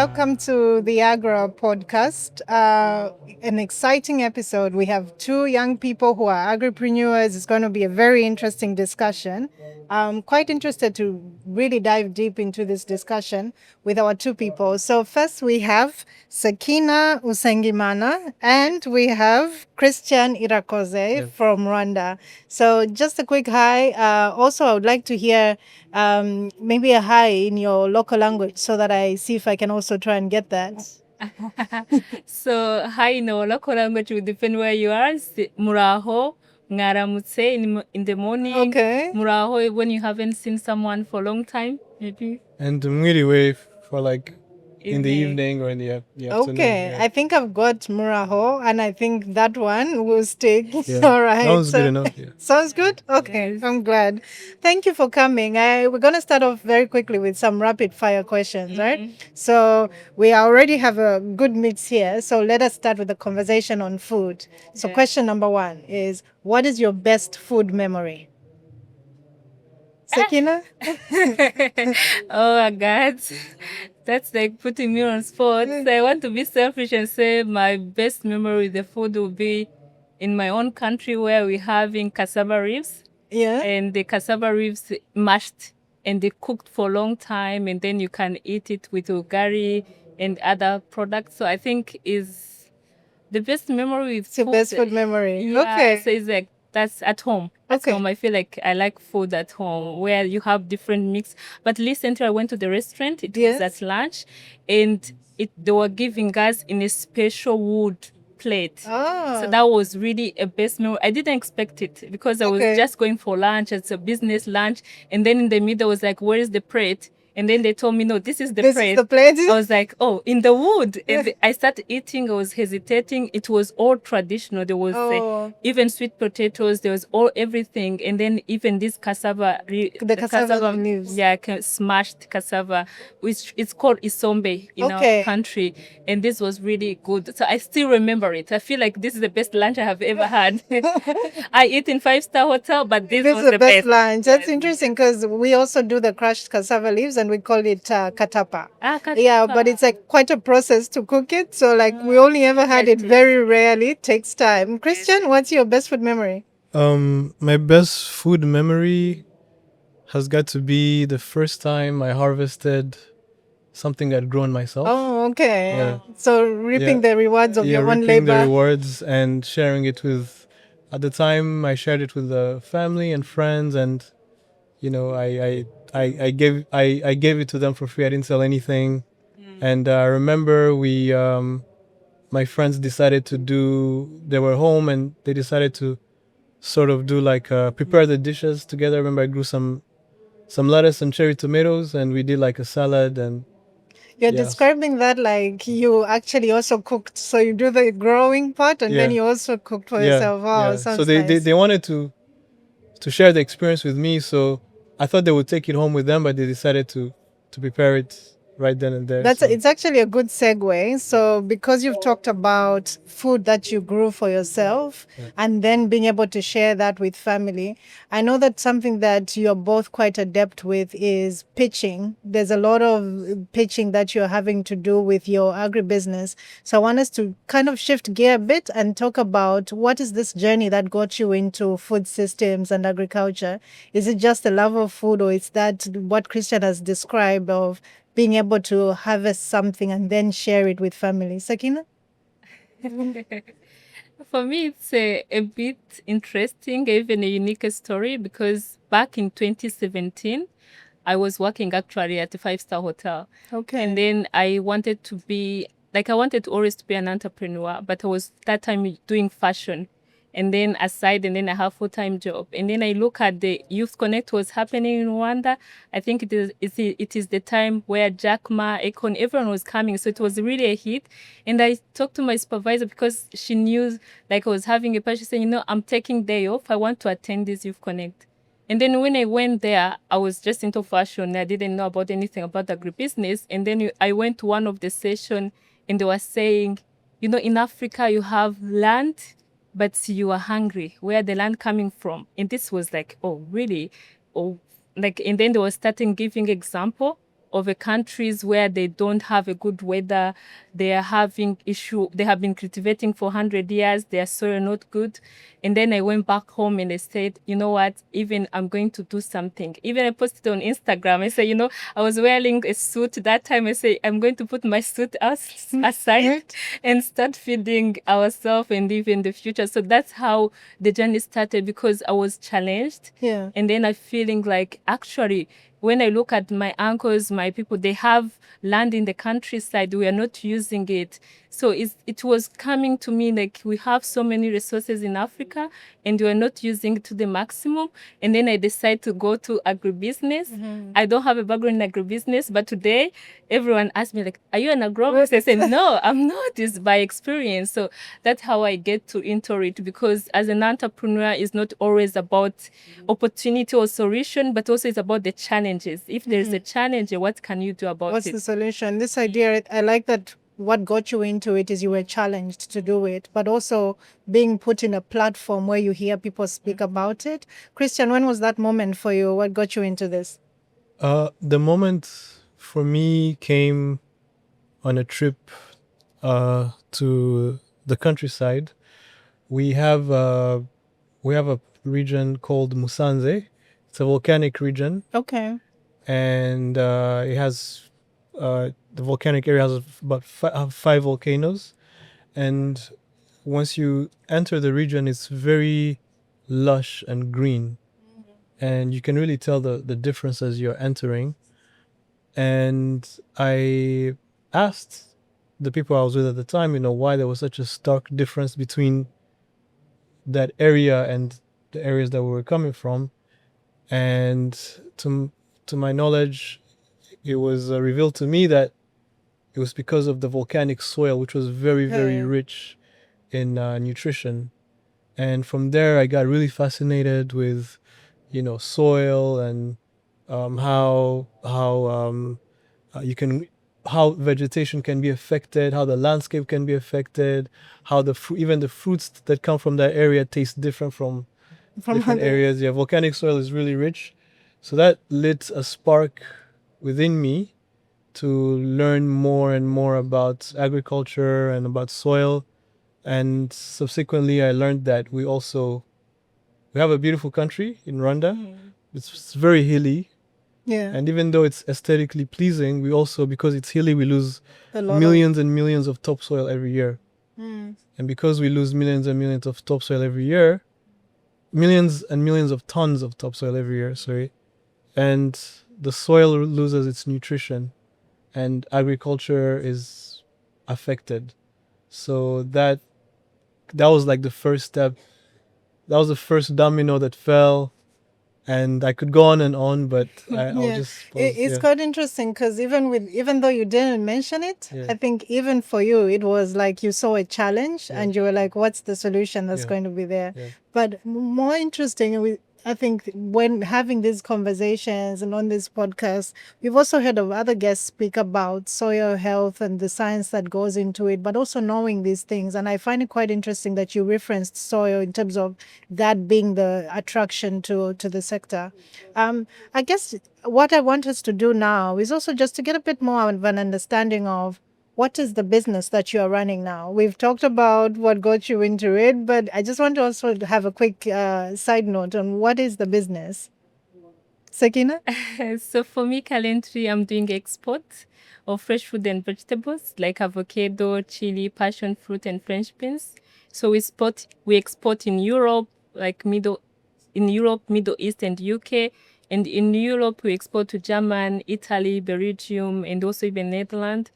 welcome to the AGRA podcast. An exciting episode. We have two young people who are agripreneurs. It's going to be a very interesting discussion. I'm quite interested to really dive deep into this discussion with our two people. So first we have Sakina Usengimana and we have Christian Irakoze from Rwanda. So just a quick hi. Also, I would like to hear maybe a hi in your local language so that I see if I can also try and get that. So, hi in our local language will depend where you are. Muraho, ngaramutse in the morning. Okay. Muraho when you haven't seen someone for a long time, maybe. And mwiriwe for like in the evening or in the afternoon. Okay, Yeah. I think I've got Muraho, and I think that one will stick. Yeah. All right. That was good enough. Yeah. Sounds good? Okay, Yes. I'm glad. Thank you for coming. We're going to start off very quickly with some rapid fire questions, right? So we already have a good mix here. So let us start with the conversation on food. So question number one is, what is your best food memory? Sakina? Oh my God. That's like putting me on spot. So I want to be selfish and say my best memory with the food will be in my own country where we're having cassava ribs. Yeah. And the cassava ribs mashed and they cooked for a long time, and then you can eat it with ugari and other products. So I think is the best memory with It's your food. best food memory. Yeah, Okay. so it's like that's at home. At Okay. home, I feel like I like food at home where you have different mix. But recently, I went to the restaurant. It Yes. was at lunch, and they were giving us in a special wood plate. Ah. So that was really a best meal. I didn't expect it because I was Okay. just going for lunch. It's a business lunch, and then in the middle, I was like, "Where is the plate?" And then they told me, "No, this is the This plate." is the plate? I was like, "Oh, in the wood." And I started eating. I was hesitating. It was all traditional. There was Oh. even sweet potatoes. There was all everything, and then even this cassava. The cassava leaves. Yeah, smashed cassava, which it's called isombe in Okay. our country, and this was really good. So I still remember it. I feel like this is the best lunch I have ever had. I eat in 5-star hotel, but this This was is the the best best. lunch. That's interesting because we also do the crushed cassava leaves and we call it katapa. Katapa. Yeah, but it's like quite a process to cook it. So like we only ever had it very rarely. It takes time. Christian, what's your best food memory? My best food memory has got to be the first time I harvested something I'd grown myself. Oh, okay. Yeah. So reaping Yeah. the rewards of your own reaping the labor. rewards and sharing it with. At the time, I shared it with the family and friends, and I gave it to them for free. I didn't sell anything, and I remember my friends decided to do. They were home and they decided to sort of do like prepare the dishes together. I remember I grew some lettuce and cherry tomatoes, and we did like a salad. And You're yes. describing that like you actually also cooked. So you do the growing part and then Yeah. you also cooked for yourself. Wow, sounds so nice. they wanted to share the experience with me, so I thought they would take it home with them, but they decided to prepare it right then and there. It's actually a good segue. So because you've talked about food that you grew for yourself and then being able to share that with family, I know that something that you're both quite adept with is pitching. There's a lot of pitching that you're having to do with your agribusiness. So I want us to kind of shift gear a bit and talk about what is this journey that got you into food systems and agriculture? Is it just a love of food, or is that what Christian has described of being able to harvest something and then share it with family? Sakina? For me, it's a bit interesting, even a unique story, because back in 2017, I was working actually at a 5-star hotel. Okay. And then I wanted to always to be an entrepreneur, but I was that time doing fashion. And then aside, and then I have full-time job. And then I look at the Youth Connect was happening in Rwanda. I think it is the time where Jack Ma, Econ, everyone was coming. So it was really a hit. And I talked to my supervisor because she knew like I was having a party. She said, I'm taking day off. I want to attend this Youth Connect. And then when I went there, I was just into fashion. I didn't know about anything about agribusiness. And then I went to one of the sessions and they were saying, in Africa, you have land, but you are hungry. Where the land coming from? And this was like, oh, really? Oh, like, and then they were starting giving example of the countries where they don't have a good weather. They are having issue. They have been cultivating for 100 years. Their soil not good. And then I went back home and I said, you know what? Even I'm going to do something. Even I posted on Instagram. I say, I was wearing a suit that time. I say, I'm going to put my suit aside and start feeding ourselves and live in the future. So that's how the journey started, because I was challenged. Yeah. And then I feeling like, actually, when I look at my uncles, my people, they have land in the countryside. We are not using it. So it was coming to me like, we have so many resources in Africa and we are not using it to the maximum. And then I decided to go to agribusiness. I don't have a background in agribusiness, but today everyone asks me like, are you an agronomist? I say, no, I'm not. It's by experience. So that's how I get to into it, because as an entrepreneur, it's not always about opportunity or solution, but also it's about the challenges. If there's a challenge, what can you do about What's it? the solution? This idea, I like that what got you into it is you were challenged to do it, but also being put in a platform where you hear people speak about it. Christian, when was that moment for you? What got you into this? The moment for me came on a trip to the countryside. We have a region called Musanze. It's a volcanic region, Okay. and it has the volcanic area has about five volcanoes. And once you enter the region, it's very lush and green, and you can really tell the difference as you're entering. And I asked the people I was with at the time, why there was such a stark difference between that area and the areas that we were coming from. And to my knowledge, it was revealed to me that it was because of the volcanic soil, which was very, very Yeah. rich in nutrition. And from there, I got really fascinated with, soil and you can how vegetation can be affected, how the landscape can be affected, how even the fruits that come from that area taste different from different other- areas. Yeah, volcanic soil is really rich. So that lit a spark within me to learn more and more about agriculture and about soil. And subsequently, I learned that we have a beautiful country in Rwanda. It's very hilly. Yeah. And even though it's aesthetically pleasing, we also, because it's hilly, we lose A lot millions and millions of topsoil every year. of. And because we lose millions and millions of topsoil every year, millions and millions of tons of topsoil every year, sorry, and the soil loses its nutrition and agriculture is affected. So that was like the first step. That was the first domino that fell, and I could go on, but I'll Yeah. just pause. It's Yeah. quite interesting because even though you didn't mention it, Yeah. I think even for you, it was like you saw a challenge Yeah. and you were like, what's the solution that's Yeah. going to be there? Yeah. But more interesting, I think when having these conversations and on this podcast, we've also heard of other guests speak about soil health and the science that goes into it, but also knowing these things. And I find it quite interesting that you referenced soil in terms of that being the attraction to the sector. I guess what I want us to do now is also just to get a bit more of an understanding of what is the business that you are running now? We've talked about what got you into it, but I just want to also have a quick side note on what is the business. Sakina? So for me, currently, I'm doing export of fresh food and vegetables like avocado, chili, passion fruit, and French beans. So we export in Europe, Middle East, and UK. And in Europe, we export to Germany, Italy, Belgium, and also even Netherlands.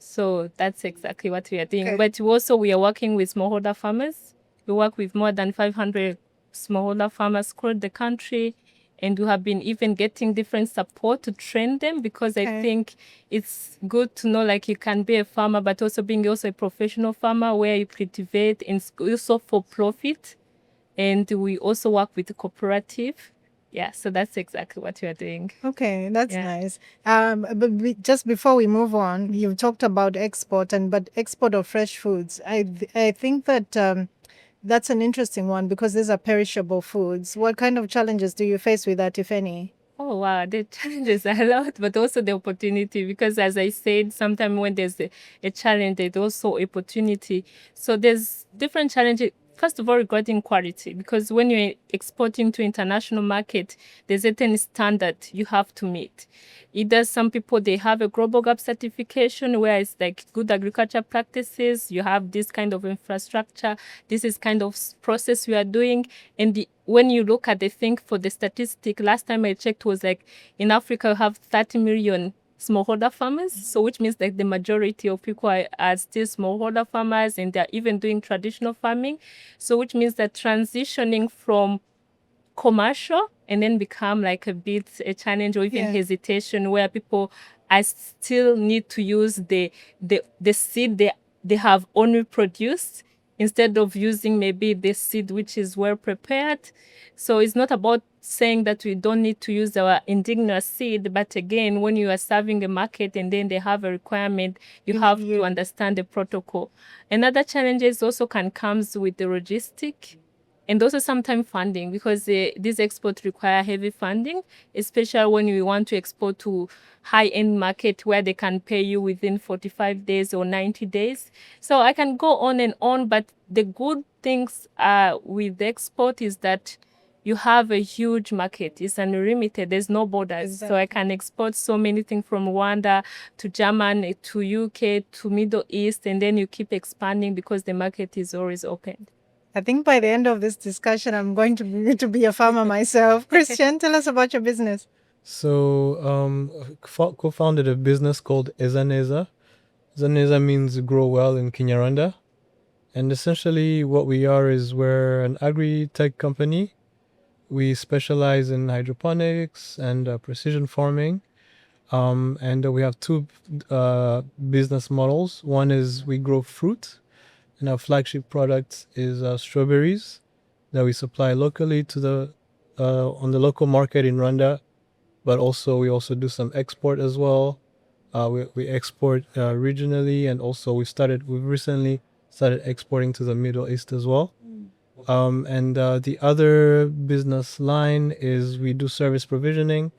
So that's exactly what we are doing. Okay. But we are working with smallholder farmers. We work with more than 500 smallholder farmers across the country. And we have been even getting different support to train them, because I Okay. think it's good to know like you can be a farmer, but also being also a professional farmer where you cultivate and also for profit. And we also work with the cooperative. Yeah, so that's exactly what we are doing. Okay, that's Yeah. nice. Just before we move on, you talked about export but export of fresh foods. I think that that's an interesting one because these are perishable foods. What kind of challenges do you face with that, if any? Oh wow, the challenges are a lot, but also the opportunity. Because as I said, sometimes when there's a challenge, there's also opportunity. So there's different challenges. First of all, regarding quality, because when you're exporting to international market, there's a certain standard you have to meet. Either some people they have a global gap certification where it's like good agriculture practices, you have this kind of infrastructure, this is kind of process we are doing. And when you look at the thing for the statistic, last time I checked was like in Africa you have 30 million smallholder farmers. So which means like the majority of people are still smallholder farmers and they're even doing traditional farming. So which means that transitioning from commercial and then become like a bit a challenge or even hesitation where people I still need to use the seed they have only produced instead of using maybe the seed which is well prepared. So it's not about saying that we don't need to use our indigenous seed, but again, when you are serving a market and then they have a requirement, you have to understand the protocol. Another challenges also can comes with the logistic and also sometimes funding, because these exports require heavy funding, especially when you want to export to high-end market where they can pay you within 45 days or 90 days. So I can go on and on, but the good things with the export is that you have a huge market. It's unlimited. There's no borders. Exactly. So I can export so many things from Rwanda to Germany to UK to Middle East, and then you keep expanding because the market is always open. I think by the end of this discussion, I'm going to be a farmer myself. Christian, tell us about your business. So, co-founded a business called Ezaneza. Ezaneza means grow well in Kinyarwanda. And essentially what we are is we're an agri-tech company. We specialize in hydroponics and precision farming. And we have two business models. One is we grow fruit, and our flagship product is strawberries that we supply locally to the on the local market in Rwanda, but also we also do some export as well. We export regionally, and also we've recently started exporting to the Middle East as well. And the other business line is we do service provisioning.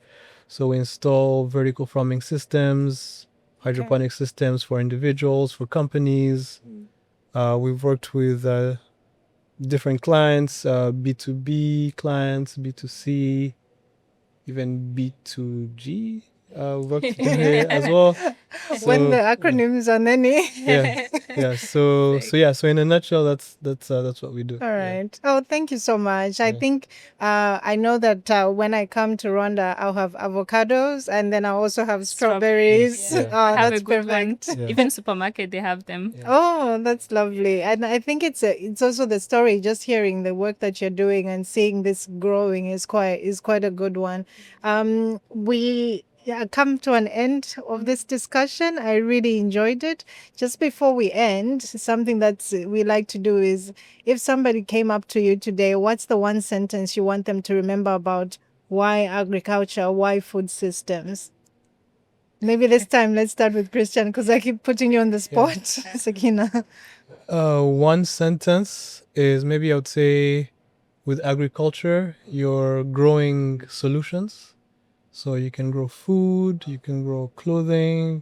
So we install vertical farming systems, hydroponic systems for individuals, for companies. We've worked with different clients, B2B clients, B2C, even B2G. Worked here as well. When the acronyms are many. Yeah. So in a nutshell, that's what we do. All right. Oh, thank you so much. I think I know that when I come to Rwanda, I'll have avocados and then I'll also have strawberries. Yeah. Oh, Have that's a good perfect. one. Even supermarket they have them. Oh, that's lovely. And I think it's also the story, just hearing the work that you're doing and seeing this growing is quite a good one. We come to an end of this discussion. I really enjoyed it. Just before we end, something that we like to do is if somebody came up to you today, what's the one sentence you want them to remember about why agriculture, why food systems? Maybe this time let's start with Christian because I keep putting you on the spot, Sakina. One sentence is maybe I would say with agriculture, you're growing solutions. So you can grow food, you can grow clothing,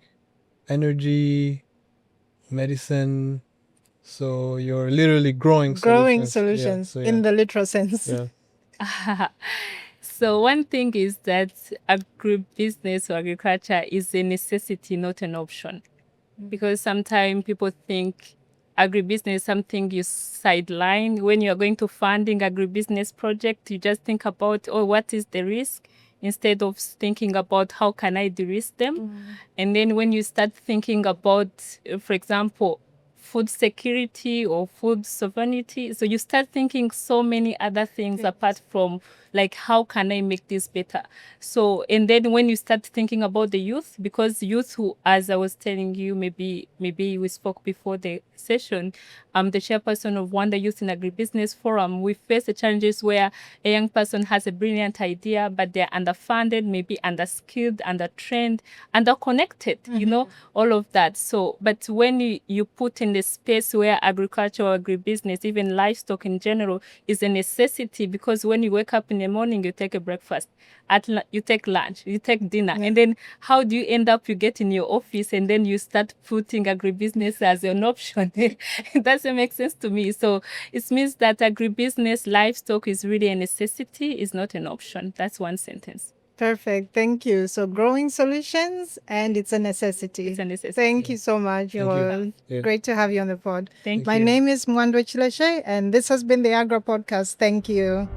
energy, medicine. So you're literally growing solutions Yeah, in the literal sense. Yeah. So one thing is that agribusiness or agriculture is a necessity, not an option. Because sometimes people think agribusiness is something you sideline. When you're going to funding agribusiness project, you just think about, oh, what is the risk? Instead of thinking about how can I de-risk them. And then when you start thinking about, for example, food security or food sovereignty, so you start thinking so many other things apart from like how can I make this better. So and then when you start thinking about the youth, because youth who, as I was telling you, maybe we spoke before the session, I'm the chairperson of Rwanda Youth in Agribusiness Forum. We face the challenges where a young person has a brilliant idea, but they're underfunded, maybe underskilled, undertrained, underconnected, you know, all of that. So, but when you put in the space where agriculture or agribusiness, even livestock in general, is a necessity, because when you wake up in the morning, you take a breakfast. You take lunch, you take dinner. And then how do you end up, you get in your office and then you start putting agribusiness as an option? It doesn't make sense to me. So it means that agribusiness, livestock is really a necessity, is not an option. That's one sentence. Perfect. Thank you. So growing solutions, and it's a necessity. It's a necessity. Thank you so much. It Thank you. was Yeah. great to have you on the pod. Thank My you. name is Mwandwe Chileshe, and this has been the AGRA podcast. Thank you.